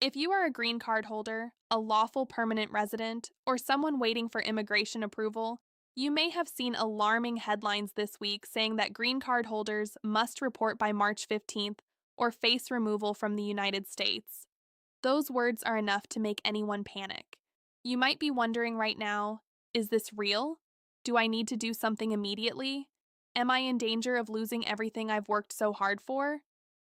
If you are a green card holder, a lawful permanent resident, or someone waiting for immigration approval, you may have seen alarming headlines this week saying that green card holders must report by March 15th or face removal from the United States. Those words are enough to make anyone panic. You might be wondering right now, is this real? Do I need to do something immediately? Am I in danger of losing everything I've worked so hard for?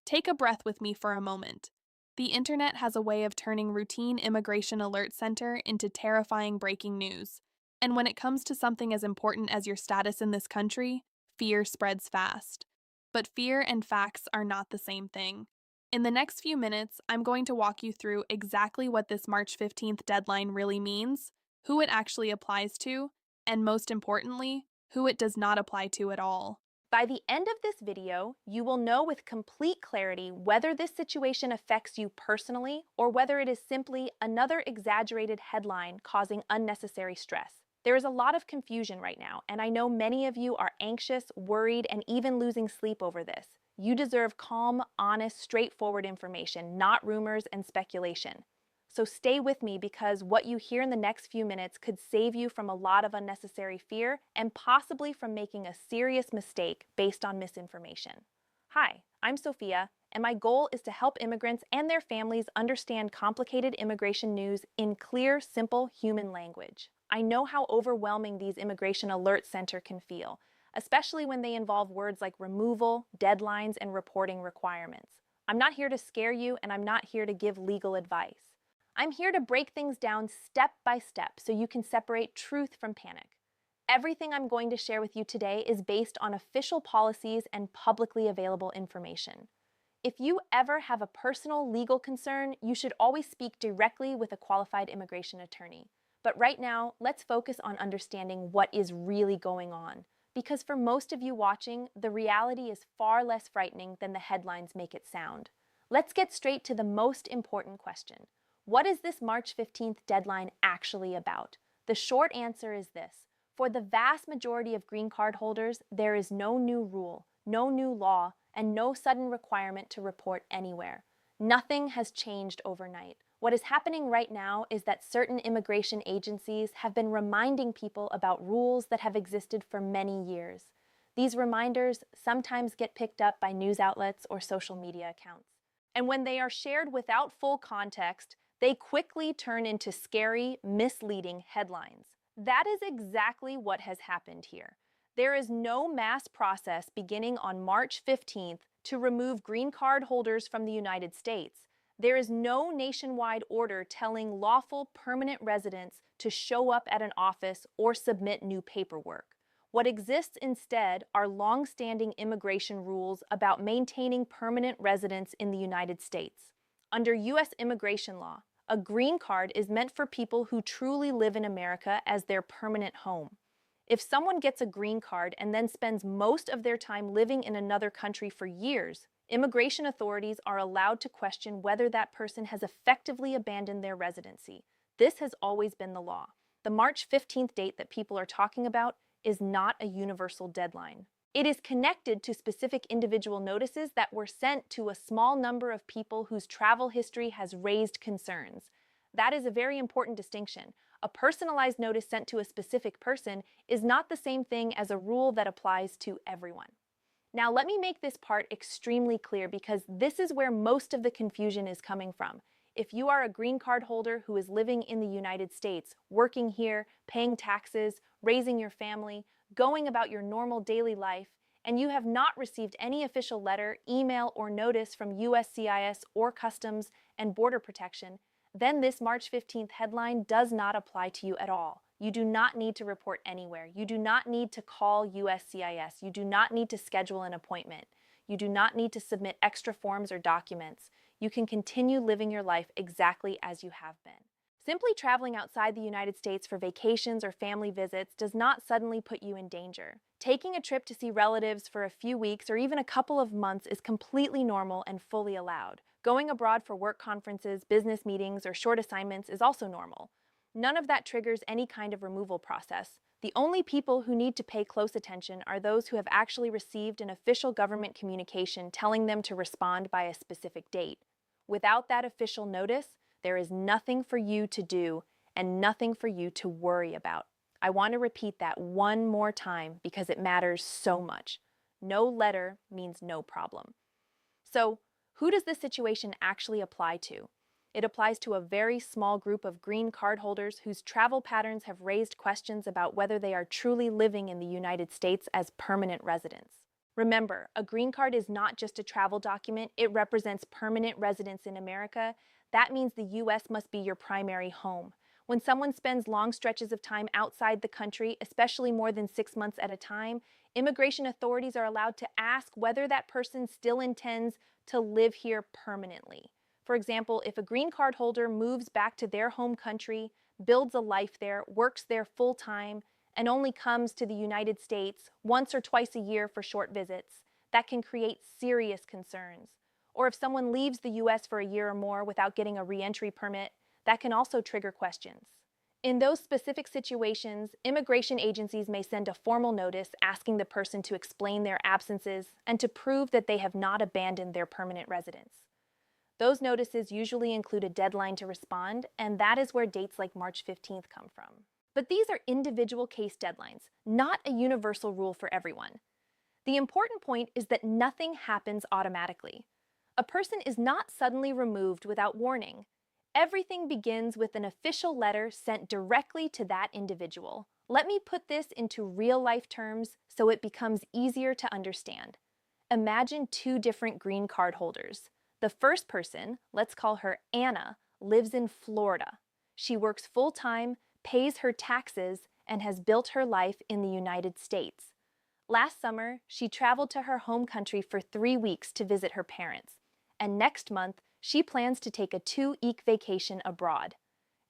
Take a breath with me for a moment. The internet has a way of turning routine immigration alert center into terrifying breaking news. And when it comes to something as important as your status in this country, fear spreads fast. But fear and facts are not the same thing. In the next few minutes, I'm going to walk you through exactly what this March 15th deadline really means, who it actually applies to, and most importantly, who it does not apply to at all. By the end of this video, you will know with complete clarity whether this situation affects you personally or whether it is simply another exaggerated headline causing unnecessary stress. There is a lot of confusion right now, and I know many of you are anxious, worried, and even losing sleep over this. You deserve calm, honest, straightforward information, not rumors and speculation. So stay with me because what you hear in the next few minutes could save you from a lot of unnecessary fear and possibly from making a serious mistake based on misinformation. Hi, I'm Sophia, and my goal is to help immigrants and their families understand complicated immigration news in clear, simple human language. I know how overwhelming these immigration alert center can feel, especially when they involve words like removal, deadlines, and reporting requirements. I'm not here to scare you, and I'm not here to give legal advice. I'm here to break things down step by step so you can separate truth from panic. Everything I'm going to share with you today is based on official policies and publicly available information. If you ever have a personal legal concern, you should always speak directly with a qualified immigration attorney. But right now, let's focus on understanding what is really going on. Because for most of you watching, the reality is far less frightening than the headlines make it sound. Let's get straight to the most important question. What is this March 15th deadline actually about? The short answer is this. For the vast majority of green card holders, there is no new rule, no new law, and no sudden requirement to report anywhere. Nothing has changed overnight. What is happening right now is that certain immigration agencies have been reminding people about rules that have existed for many years. These reminders sometimes get picked up by news outlets or social media accounts. And when they are shared without full context, they quickly turn into scary, misleading headlines. That is exactly what has happened here. There is no mass process beginning on March 15th to remove green card holders from the United States. There is no nationwide order telling lawful permanent residents to show up at an office or submit new paperwork. What exists instead are long-standing immigration rules about maintaining permanent residence in the United States. Under U.S. immigration law, a green card is meant for people who truly live in America as their permanent home. If someone gets a green card and then spends most of their time living in another country for years, immigration authorities are allowed to question whether that person has effectively abandoned their residency. This has always been the law. The March 15th date that people are talking about is not a universal deadline. It is connected to specific individual notices that were sent to a small number of people whose travel history has raised concerns. That is a very important distinction. A personalized notice sent to a specific person is not the same thing as a rule that applies to everyone. Now, let me make this part extremely clear because this is where most of the confusion is coming from. If you are a green card holder who is living in the United States, working here, paying taxes, raising your family, going about your normal daily life, and you have not received any official letter, email, or notice from USCIS or Customs and Border Protection, then this March 15th headline does not apply to you at all. You do not need to report anywhere. You do not need to call USCIS. You do not need to schedule an appointment. You do not need to submit extra forms or documents. You can continue living your life exactly as you have been. Simply traveling outside the United States for vacations or family visits does not suddenly put you in danger. Taking a trip to see relatives for a few weeks or even a couple of months is completely normal and fully allowed. Going abroad for work conferences, business meetings, or short assignments is also normal. None of that triggers any kind of removal process. The only people who need to pay close attention are those who have actually received an official government communication telling them to respond by a specific date. Without that official notice, There is nothing for you to do and nothing for you to worry about. I want to repeat that one more time because it matters so much. No letter means no problem. So, who does this situation actually apply to? It applies to a very small group of green card holders whose travel patterns have raised questions about whether they are truly living in the United States as permanent residents. Remember, a green card is not just a travel document, it represents permanent residence in America. That means the US must be your primary home. When someone spends long stretches of time outside the country, especially more than 6 months at a time, immigration authorities are allowed to ask whether that person still intends to live here permanently. For example, if a green card holder moves back to their home country, builds a life there, works there full time, and only comes to the United States once or twice a year for short visits, that can create serious concerns. Or if someone leaves the US for a year or more without getting a re-entry permit, that can also trigger questions. In those specific situations, immigration agencies may send a formal notice asking the person to explain their absences and to prove that they have not abandoned their permanent residence. Those notices usually include a deadline to respond, and that is where dates like March 15th come from. But these are individual case deadlines, not a universal rule for everyone. The important point is that nothing happens automatically. A person is not suddenly removed without warning. Everything begins with an official letter sent directly to that individual. Let me put this into real-life terms so it becomes easier to understand. Imagine two different green card holders. The first person, let's call her Anna, lives in Florida. She works full-time, pays her taxes, and has built her life in the United States. Last summer, she traveled to her home country for 3 weeks to visit her parents, and next month, she plans to take a 2-week vacation abroad.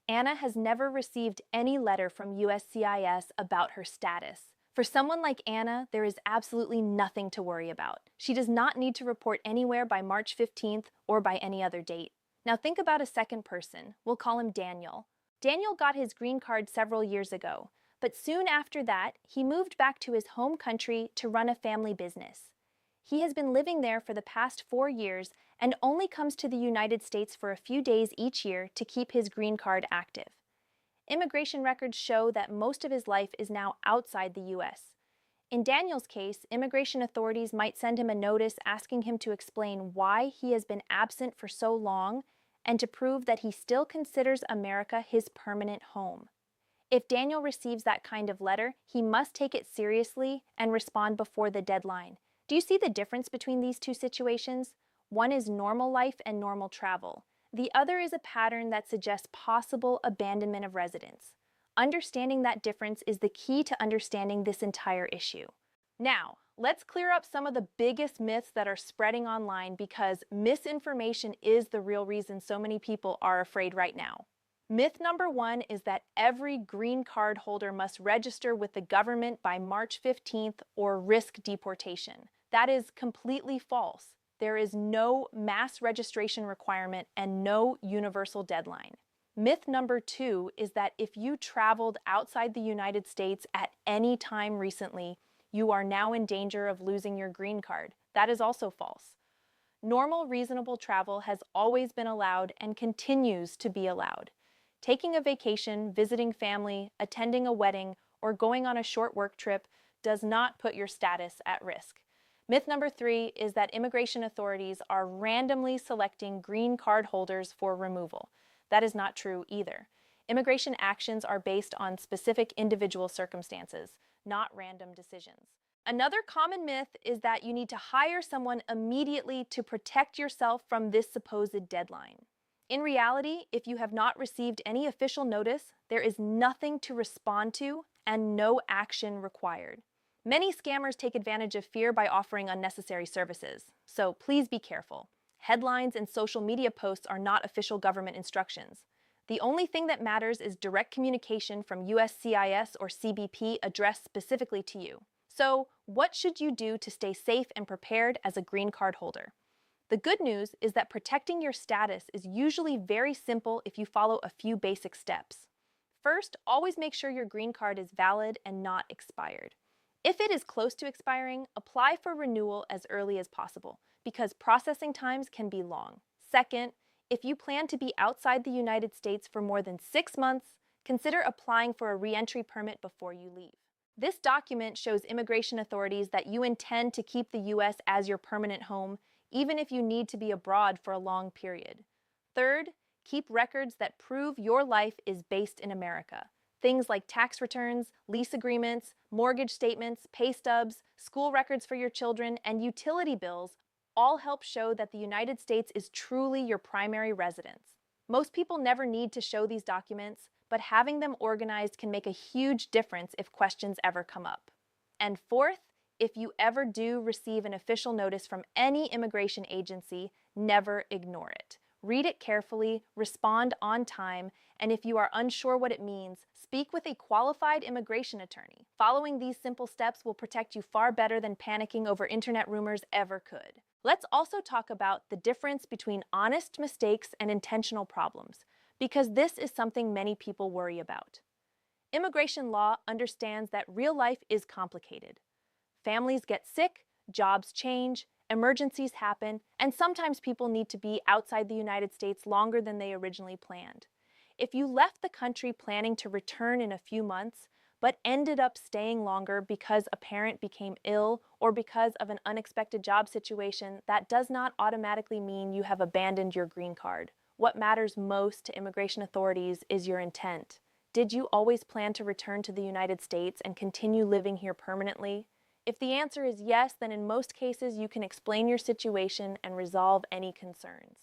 Anna has never received any letter from USCIS about her status. For someone like Anna, there is absolutely nothing to worry about. She does not need to report anywhere by March 15th or by any other date. Now think about a second person. We'll call him Daniel. Daniel got his green card several years ago, but soon after that, he moved back to his home country to run a family business. He has been living there for the past 4 years and only comes to the United States for a few days each year to keep his green card active. Immigration records show that most of his life is now outside the US. In Daniel's case, immigration authorities might send him a notice asking him to explain why he has been absent for so long and to prove that he still considers America his permanent home. If Daniel receives that kind of letter, he must take it seriously and respond before the deadline. Do you see the difference between these two situations? One is normal life and normal travel. The other is a pattern that suggests possible abandonment of residence. Understanding that difference is the key to understanding this entire issue. Now, let's clear up some of the biggest myths that are spreading online because misinformation is the real reason so many people are afraid right now. Myth number 1 is that every green card holder must register with the government by March 15th or risk deportation. That is completely false. There is no mass registration requirement and no universal deadline. Myth number 2 is that if you traveled outside the United States at any time recently, you are now in danger of losing your green card. That is also false. Normal, reasonable travel has always been allowed and continues to be allowed. Taking a vacation, visiting family, attending a wedding, or going on a short work trip does not put your status at risk. Myth number 3 is that immigration authorities are randomly selecting green card holders for removal. That is not true either. Immigration actions are based on specific individual circumstances, not random decisions. Another common myth is that you need to hire someone immediately to protect yourself from this supposed deadline. In reality, if you have not received any official notice, there is nothing to respond to and no action required. Many scammers take advantage of fear by offering unnecessary services, so please be careful. Headlines and social media posts are not official government instructions. The only thing that matters is direct communication from USCIS or CBP addressed specifically to you. So, what should you do to stay safe and prepared as a green card holder? The good news is that protecting your status is usually very simple if you follow a few basic steps. First, always make sure your green card is valid and not expired. If it is close to expiring, apply for renewal as early as possible because processing times can be long. Second, If you plan to be outside the United States for more than 6 months, consider applying for a re-entry permit before you leave. This document shows immigration authorities that you intend to keep the U.S. as your permanent home, even if you need to be abroad for a long period. Third, keep records that prove your life is based in America. Things like tax returns, lease agreements, mortgage statements, pay stubs, school records for your children, and utility bills all help show that the United States is truly your primary residence. Most people never need to show these documents, but having them organized can make a huge difference if questions ever come up. And fourth, if you ever do receive an official notice from any immigration agency, never ignore it. Read it carefully, respond on time, and if you are unsure what it means, speak with a qualified immigration attorney. Following these simple steps will protect you far better than panicking over internet rumors ever could. Let's also talk about the difference between honest mistakes and intentional problems, because this is something many people worry about. Immigration law understands that real life is complicated. Families get sick, jobs change, emergencies happen, and sometimes people need to be outside the United States longer than they originally planned. If you left the country planning to return in a few months, but ended up staying longer because a parent became ill or because of an unexpected job situation, that does not automatically mean you have abandoned your green card. What matters most to immigration authorities is your intent. Did you always plan to return to the United States and continue living here permanently? If the answer is yes, then in most cases you can explain your situation and resolve any concerns.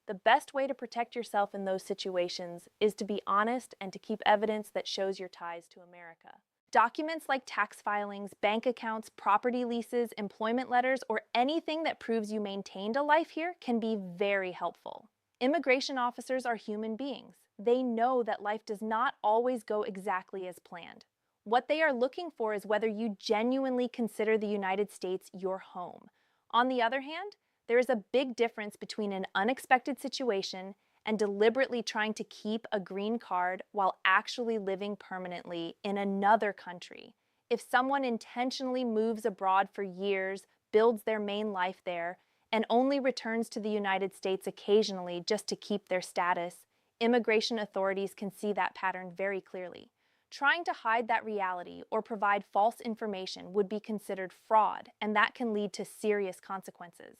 The best way to protect yourself in those situations is to be honest and to keep evidence that shows your ties to America. Documents like tax filings, bank accounts, property leases, employment letters, or anything that proves you maintained a life here can be very helpful. Immigration officers are human beings. They know that life does not always go exactly as planned. What they are looking for is whether you genuinely consider the United States your home. On the other hand, there is a big difference between an unexpected situation and deliberately trying to keep a green card while actually living permanently in another country. If someone intentionally moves abroad for years, builds their main life there, and only returns to the United States occasionally just to keep their status, immigration authorities can see that pattern very clearly. Trying to hide that reality or provide false information would be considered fraud, and that can lead to serious consequences.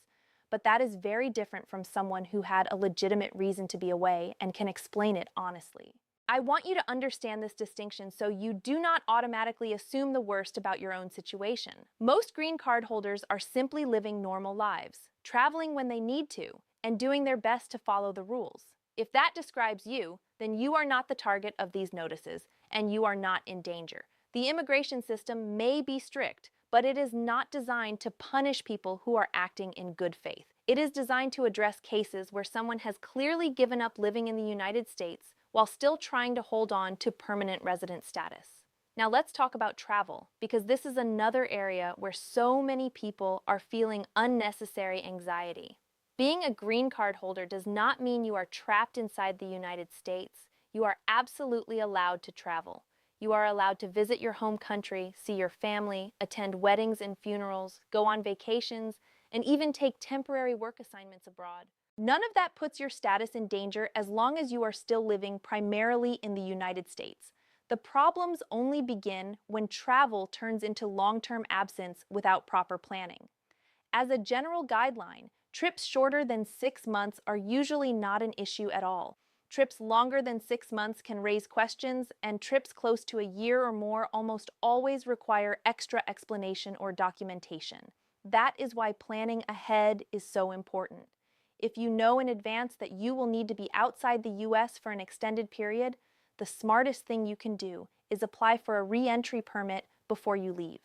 But that is very different from someone who had a legitimate reason to be away and can explain it honestly. I want you to understand this distinction so you do not automatically assume the worst about your own situation. Most green card holders are simply living normal lives, traveling when they need to, and doing their best to follow the rules. If that describes you, then you are not the target of these notices, and you are not in danger. The immigration system may be strict, but it is not designed to punish people who are acting in good faith. It is designed to address cases where someone has clearly given up living in the United States while still trying to hold on to permanent resident status. Now let's talk about travel, because this is another area where so many people are feeling unnecessary anxiety. Being a green card holder does not mean you are trapped inside the United States. You are absolutely allowed to travel. You are allowed to visit your home country, see your family, attend weddings and funerals, go on vacations, and even take temporary work assignments abroad. None of that puts your status in danger as long as you are still living primarily in the United States. The problems only begin when travel turns into long-term absence without proper planning. As a general guideline, trips shorter than 6 months are usually not an issue at all. Trips longer than 6 months can raise questions, and trips close to a year or more almost always require extra explanation or documentation. That is why planning ahead is so important. If you know in advance that you will need to be outside the U.S. for an extended period, the smartest thing you can do is apply for a re-entry permit before you leave.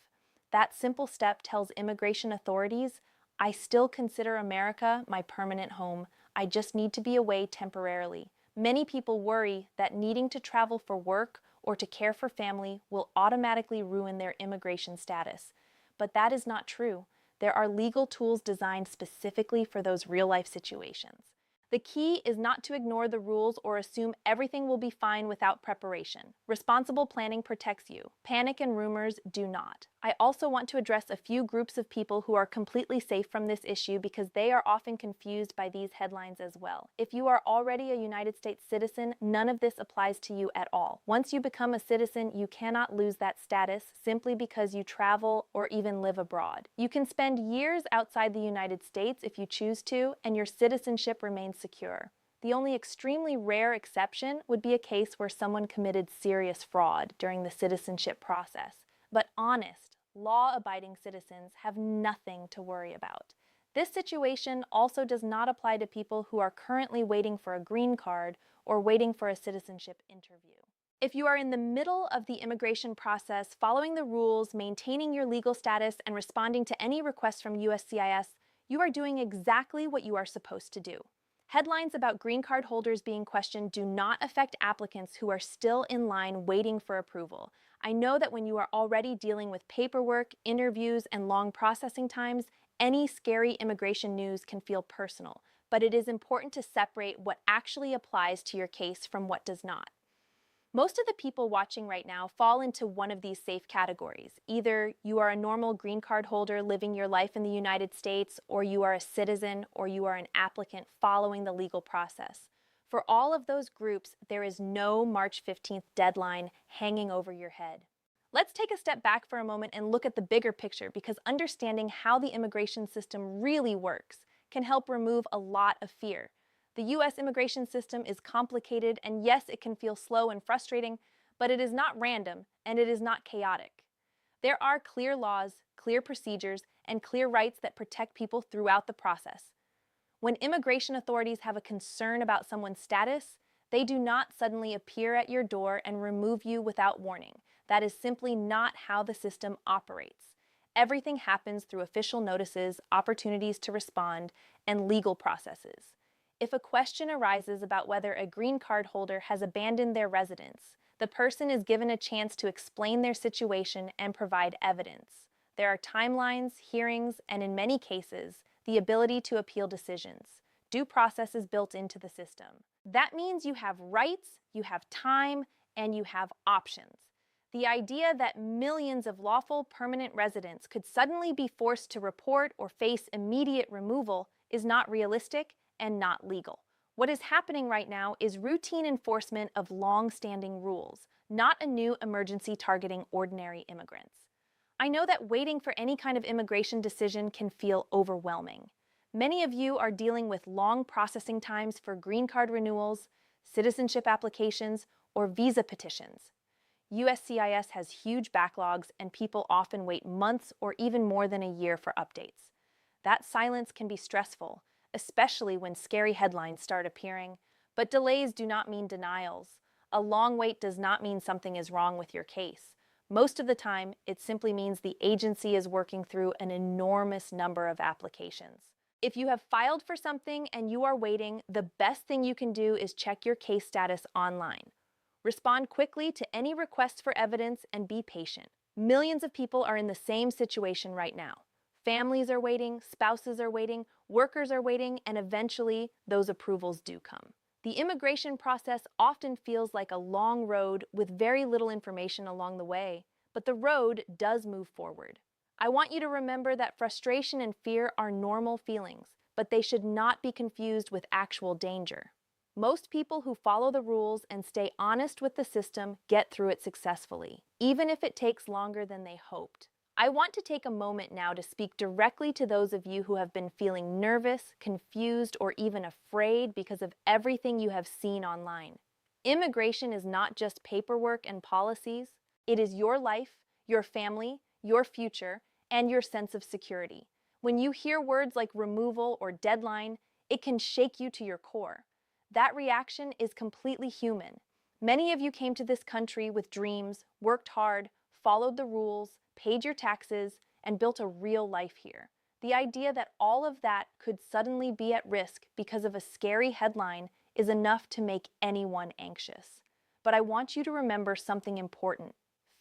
That simple step tells immigration authorities, I still consider America my permanent home. I just need to be away temporarily. Many people worry that needing to travel for work or to care for family will automatically ruin their immigration status. But that is not true. There are legal tools designed specifically for those real-life situations. The key is not to ignore the rules or assume everything will be fine without preparation. Responsible planning protects you. Panic and rumors do not. I also want to address a few groups of people who are completely safe from this issue because they are often confused by these headlines as well. If you are already a United States citizen, none of this applies to you at all. Once you become a citizen, you cannot lose that status simply because you travel or even live abroad. You can spend years outside the United States if you choose to, and your citizenship remains secure. The only extremely rare exception would be a case where someone committed serious fraud during the citizenship process. But honest, law-abiding citizens have nothing to worry about. This situation also does not apply to people who are currently waiting for a green card or waiting for a citizenship interview. If you are in the middle of the immigration process, following the rules, maintaining your legal status, and responding to any requests from USCIS, you are doing exactly what you are supposed to do. Headlines about green card holders being questioned do not affect applicants who are still in line waiting for approval. I know that when you are already dealing with paperwork, interviews, and long processing times, any scary immigration news can feel personal, but it is important to separate what actually applies to your case from what does not. Most of the people watching right now fall into one of these safe categories. Either you are a normal green card holder living your life in the United States, or you are a citizen, or you are an applicant following the legal process. For all of those groups, there is no March 15th deadline hanging over your head. Let's take a step back for a moment and look at the bigger picture, because understanding how the immigration system really works can help remove a lot of fear. The U.S. immigration system is complicated, and yes, it can feel slow and frustrating, but it is not random and it is not chaotic. There are clear laws, clear procedures, and clear rights that protect people throughout the process. When immigration authorities have a concern about someone's status, they do not suddenly appear at your door and remove you without warning. That is simply not how the system operates. Everything happens through official notices, opportunities to respond, and legal processes. If a question arises about whether a green card holder has abandoned their residence, the person is given a chance to explain their situation and provide evidence. There are timelines, hearings, and in many cases, the ability to appeal decisions. Due process is built into the system. That means you have rights, you have time, and you have options. The idea that millions of lawful permanent residents could suddenly be forced to report or face immediate removal is not realistic and not legal. What is happening right now is routine enforcement of long-standing rules, not a new emergency targeting ordinary immigrants. I know that waiting for any kind of immigration decision can feel overwhelming. Many of you are dealing with long processing times for green card renewals, citizenship applications, or visa petitions. USCIS has huge backlogs, and people often wait months or even more than a year for updates. That silence can be stressful, especially when scary headlines start appearing, but delays do not mean denials. A long wait does not mean something is wrong with your case. Most of the time, it simply means the agency is working through an enormous number of applications. If you have filed for something and you are waiting, the best thing you can do is check your case status online. Respond quickly to any requests for evidence and be patient. Millions of people are in the same situation right now. Families are waiting, spouses are waiting, workers are waiting, and eventually those approvals do come. The immigration process often feels like a long road with very little information along the way, but the road does move forward. I want you to remember that frustration and fear are normal feelings, but they should not be confused with actual danger. Most people who follow the rules and stay honest with the system get through it successfully, even if it takes longer than they hoped. I want to take a moment now to speak directly to those of you who have been feeling nervous, confused, or even afraid because of everything you have seen online. Immigration is not just paperwork and policies. It is your life, your family, your future, and your sense of security. When you hear words like removal or deadline, it can shake you to your core. That reaction is completely human. Many of you came to this country with dreams, worked hard, followed the rules, paid your taxes, and built a real life here. The idea that all of that could suddenly be at risk because of a scary headline is enough to make anyone anxious. But I want you to remember something important.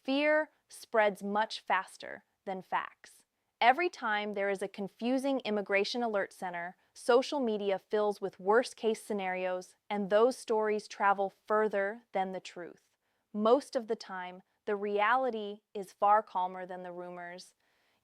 Fear spreads much faster than facts. Every time there is a confusing immigration alert center, social media fills with worst-case scenarios, and those stories travel further than the truth. Most of the time, The reality is far calmer than the rumors.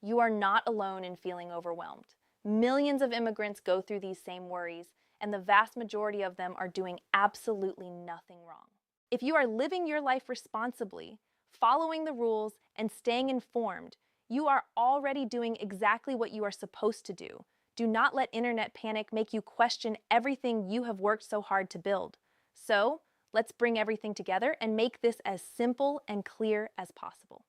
You are not alone in feeling overwhelmed. Millions of immigrants go through these same worries, and the vast majority of them are doing absolutely nothing wrong. If you are living your life responsibly, following the rules, and staying informed, you are already doing exactly what you are supposed to do. Do not let internet panic make you question everything you have worked so hard to build. So, let's bring everything together and make this as simple and clear as possible.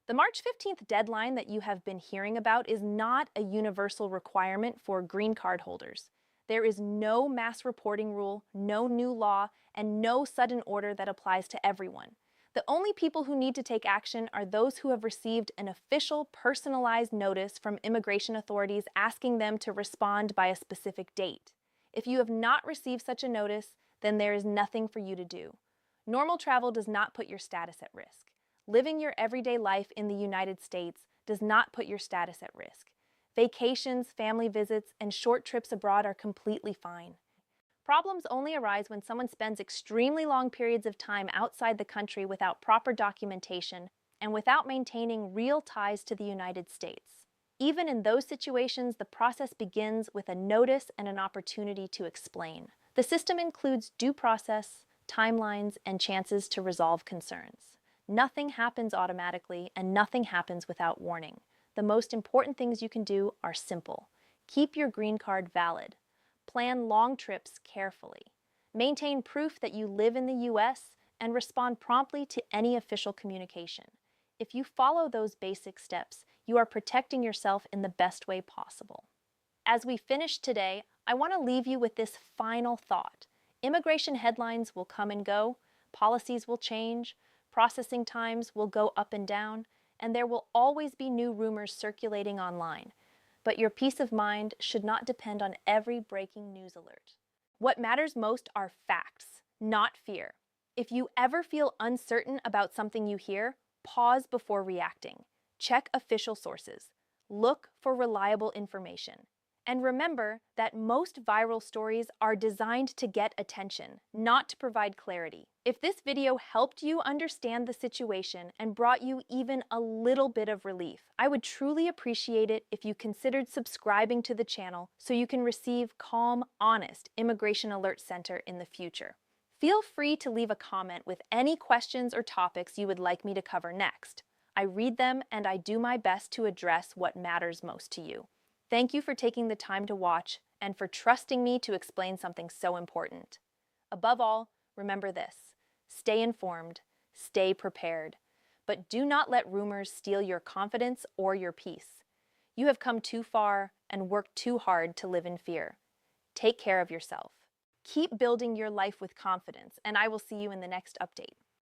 The March 15th deadline that you have been hearing about is not a universal requirement for green card holders. There is no mass reporting rule, no new law, and no sudden order that applies to everyone. The only people who need to take action are those who have received an official, personalized notice from immigration authorities asking them to respond by a specific date. If you have not received such a notice, then there is nothing for you to do. Normal travel does not put your status at risk. Living your everyday life in the United States does not put your status at risk. Vacations, family visits, and short trips abroad are completely fine. Problems only arise when someone spends extremely long periods of time outside the country without proper documentation and without maintaining real ties to the United States. Even in those situations, the process begins with a notice and an opportunity to explain. The system includes due process, timelines, and chances to resolve concerns. Nothing happens automatically, and nothing happens without warning. The most important things you can do are simple. Keep your green card valid. Plan long trips carefully. Maintain proof that you live in the U.S. and respond promptly to any official communication. If you follow those basic steps, you are protecting yourself in the best way possible. As we finish today, I want to leave you with this final thought. Immigration headlines will come and go, policies will change, processing times will go up and down, and there will always be new rumors circulating online. But your peace of mind should not depend on every breaking news alert. What matters most are facts, not fear. If you ever feel uncertain about something you hear, pause before reacting. Check official sources. Look for reliable information. And remember that most viral stories are designed to get attention, not to provide clarity. If this video helped you understand the situation and brought you even a little bit of relief, I would truly appreciate it if you considered subscribing to the channel so you can receive calm, honest Immigration Alert Center in the future. Feel free to leave a comment with any questions or topics you would like me to cover next. I read them and I do my best to address what matters most to you. Thank you for taking the time to watch and for trusting me to explain something so important. Above all, remember this: stay informed, stay prepared, but do not let rumors steal your confidence or your peace. You have come too far and worked too hard to live in fear. Take care of yourself. Keep building your life with confidence, and I will see you in the next update.